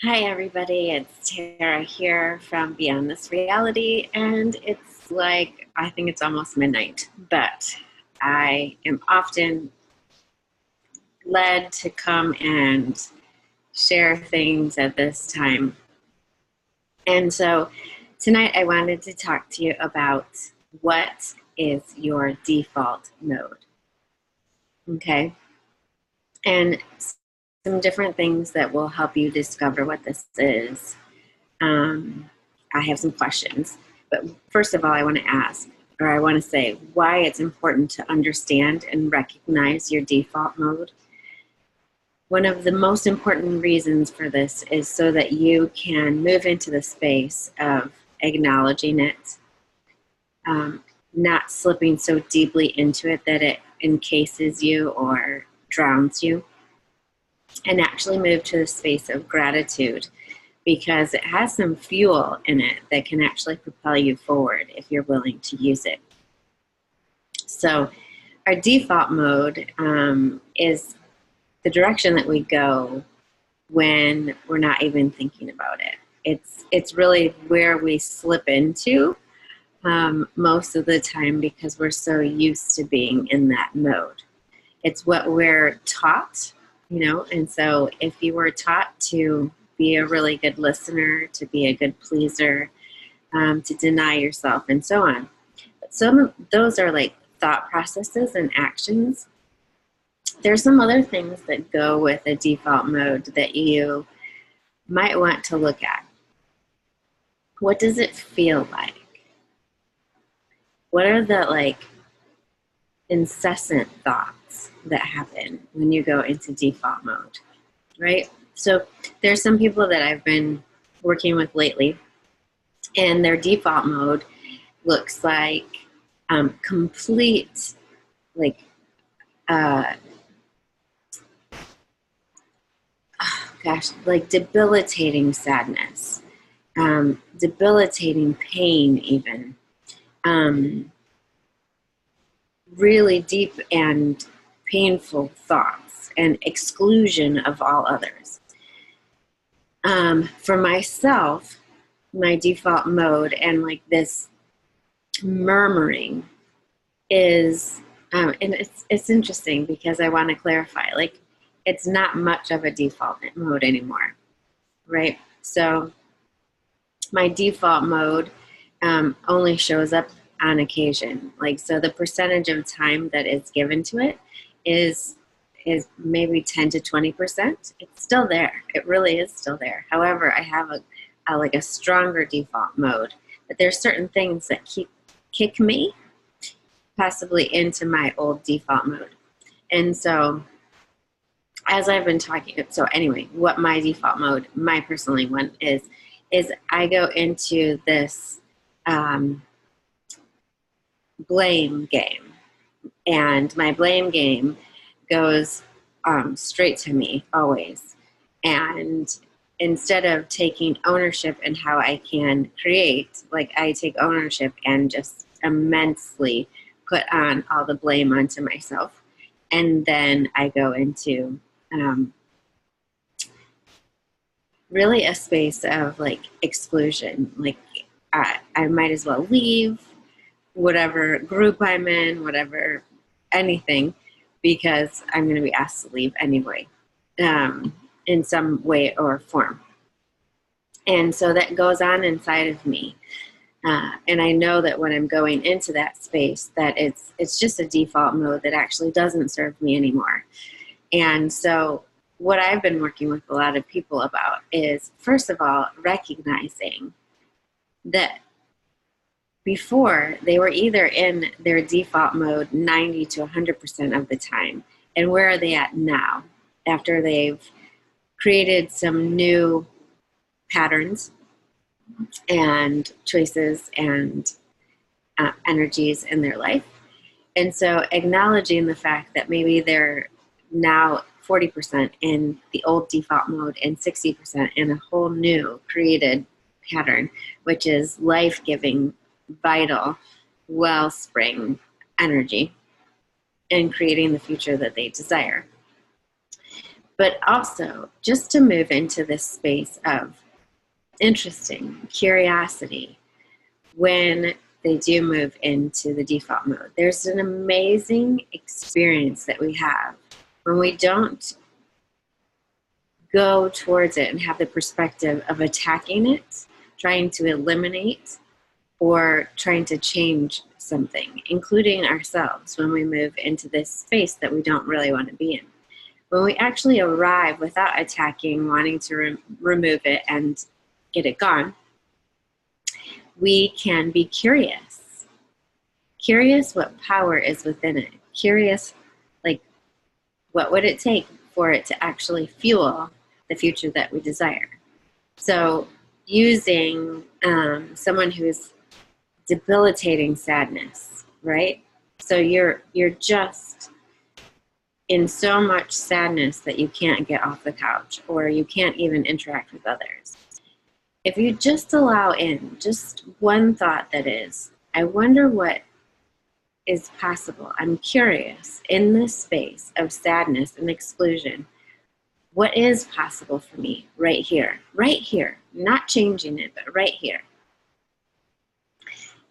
Hi, everybody. It's Tara here from Beyond This Reality, and it's like, I think it's almost midnight, but I am often led to come and share things at this time. And so tonight I wanted to talk to you about what is your default mode. Okay. And some different things that will help you discover what this is. I have some questions. But first of all, I want to say why it's important to understand and recognize your default mode. One of the most important reasons for this is so that you can move into the space of acknowledging it, not slipping so deeply into it that it encases you or drowns you, and actually move to the space of gratitude, because it has some fuel in it that can actually propel you forward if you're willing to use it. So our default mode is the direction that we go when we're not even thinking about it. It's really where we slip into most of the time because we're so used to being in that mode. It's what we're taught, and so if you were taught to be a really good listener, to be a good pleaser, to deny yourself, and so on. But some of those are like thought processes and actions. There's some other things that go with a default mode that you might want to look at. What does it feel like? What are the incessant thoughts that happen when you go into default mode, right? So there's some people that I've been working with lately, and their default mode looks like complete, debilitating sadness, debilitating pain, even really deep and painful thoughts, and exclusion of all others. For myself, my default mode and this murmuring is, and it's interesting because I want to clarify, it's not much of a default mode anymore, right? So my default mode only shows up on occasion. So the percentage of time that is given to it is maybe 10 to 20%. It's still there. It really is still there. However, I have a stronger default mode, but there's certain things that kick me possibly into my old default mode. And so as I've been talking, so anyway, what my default mode, my personally one is I go into this blame game, and my blame game goes straight to me always. And instead of taking ownership in how I can create, I take ownership and just immensely put on all the blame onto myself. And then I go into really a space of exclusion. I might as well leave whatever group I'm in, whatever, anything, because I'm going to be asked to leave anyway, in some way or form. And so that goes on inside of me. And I know that when I'm going into that space, that it's just a default mode that actually doesn't serve me anymore. And so what I've been working with a lot of people about is, first of all, recognizing that before they were either in their default mode 90 to 100% of the time. And where are they at now after they've created some new patterns and choices and energies in their life? And so acknowledging the fact that maybe they're now 40% in the old default mode and 60% in a whole new created pattern, which is life-giving, vital, wellspring energy, and creating the future that they desire. but also just to move into this space of interesting curiosity when they do move into the default mode. There's an amazing experience that we have when we don't go towards it and have the perspective of attacking it, trying to eliminate, or trying to change something, including ourselves, when we move into this space that we don't really want to be in. When we actually arrive without attacking, wanting to remove it and get it gone, we can be curious. Curious what power is within it. Curious, like, what would it take for it to actually fuel the future that we desire? So using someone who's debilitating sadness, right? So you're just in so much sadness that you can't get off the couch, or you can't even interact with others. If you just allow in just one thought, that is, I wonder what is possible. I'm curious in this space of sadness and exclusion. What is possible for me right here, not changing it, but right here.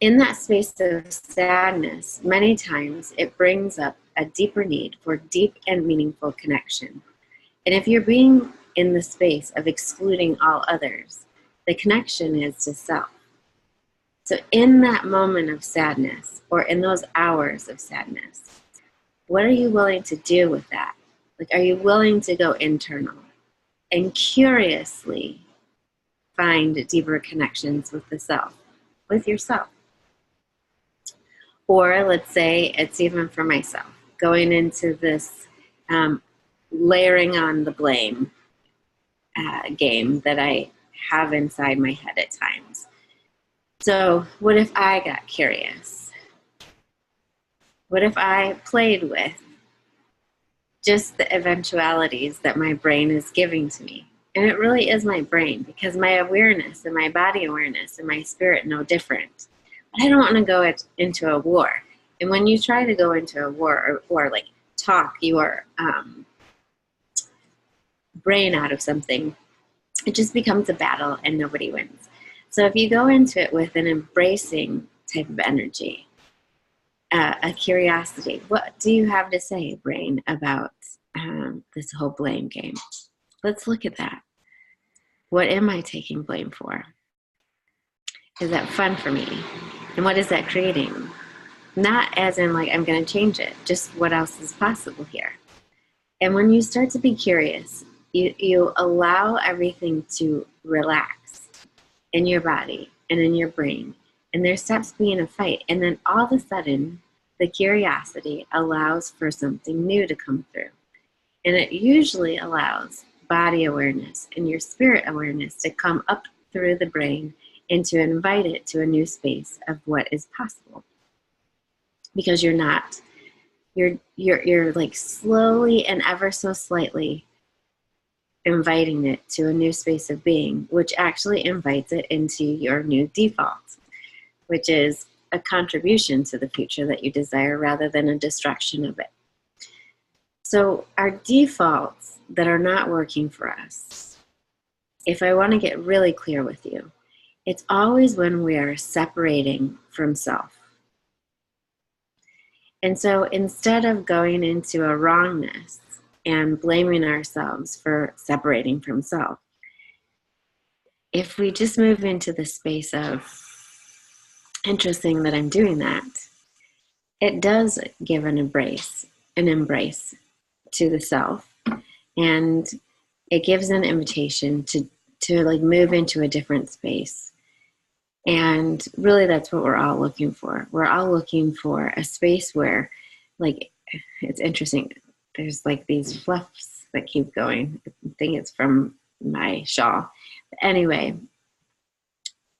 In that space of sadness, many times it brings up a deeper need for deep and meaningful connection. And if you're being in the space of excluding all others, the connection is to self. So in that moment of sadness, or in those hours of sadness, what are you willing to do with that? Like, are you willing to go internal and curiously find deeper connections with the self, with yourself? Or let's say it's even for myself, going into this layering on the blame game that I have inside my head at times. So what if I got curious? What if I played with just the eventualities that my brain is giving to me? And it really is my brain, because my awareness and my body awareness and my spirit know different. But I don't want to go into a war. And when you try to go into a war, or like talk your brain out of something, it just becomes a battle and nobody wins. So if you go into it with an embracing type of energy, a curiosity, what do you have to say, brain, about this whole blame game? Let's look at that. What am I taking blame for? Is that fun for me? And what is that creating? Not as in like I'm going to change it, just what else is possible here. And when you start to be curious, you allow everything to relax in your body and in your brain. And there stops being a fight. And then all of a sudden, the curiosity allows for something new to come through. And it usually allows body awareness and your spirit awareness to come up through the brain and to invite it to a new space of what is possible. Because you're like slowly and ever so slightly inviting it to a new space of being, which actually invites it into your new default, which is a contribution to the future that you desire rather than a destruction of it. So our defaults that are not working for us, if I want to get really clear with you, it's always when we are separating from self. And so instead of going into a wrongness and blaming ourselves for separating from self, if we just move into the space of interesting that I'm doing that, it does give an embrace to the self, and it gives an invitation to like move into a different space. And really that's what we're all looking for. We're all looking for a space where, like, it's interesting, there's like these fluffs that keep going. I think it's from my shawl. But anyway,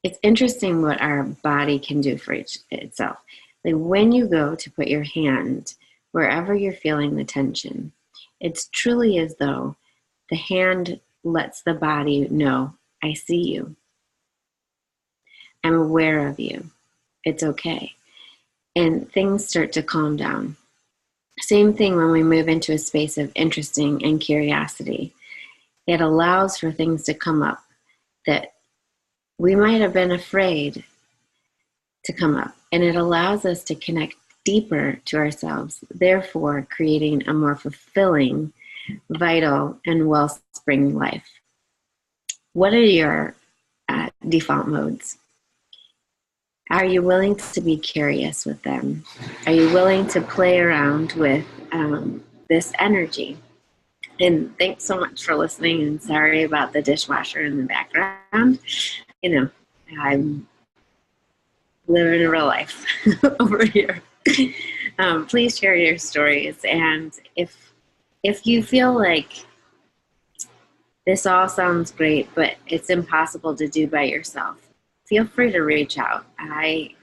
it's interesting what our body can do for itself. Like when you go to put your hand wherever you're feeling the tension, it's truly as though the hand lets the body know, I see you. I'm aware of you. It's okay. And things start to calm down. Same thing when we move into a space of interesting and curiosity. It allows for things to come up that we might have been afraid to come up. And it allows us to connect deeper to ourselves, therefore creating a more fulfilling, vital, and wellspring life. What are your default modes? Are you willing to be curious with them? Are you willing to play around with this energy? And thanks so much for listening, and sorry about the dishwasher in the background. You know, I'm living a real life over here. Please share your stories, and if you feel like this all sounds great, but it's impossible to do by yourself, feel free to reach out. I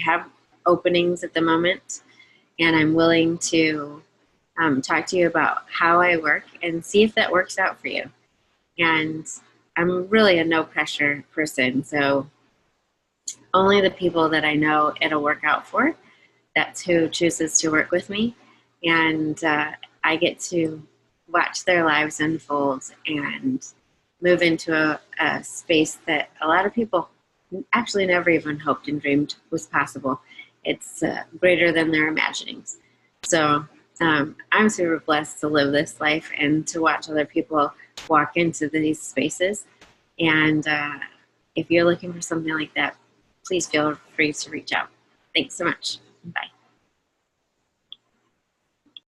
have openings at the moment, and I'm willing to talk to you about how I work and see if that works out for you. And I'm really a no pressure person, so only the people that I know it'll work out for, that's who chooses to work with me. And I get to watch their lives unfold and move into a space that a lot of people actually never even hoped and dreamed was possible. It's greater than their imaginings. So I'm super blessed to live this life and to watch other people walk into these spaces. And if you're looking for something like that, please feel free to reach out. Thanks so much. Bye.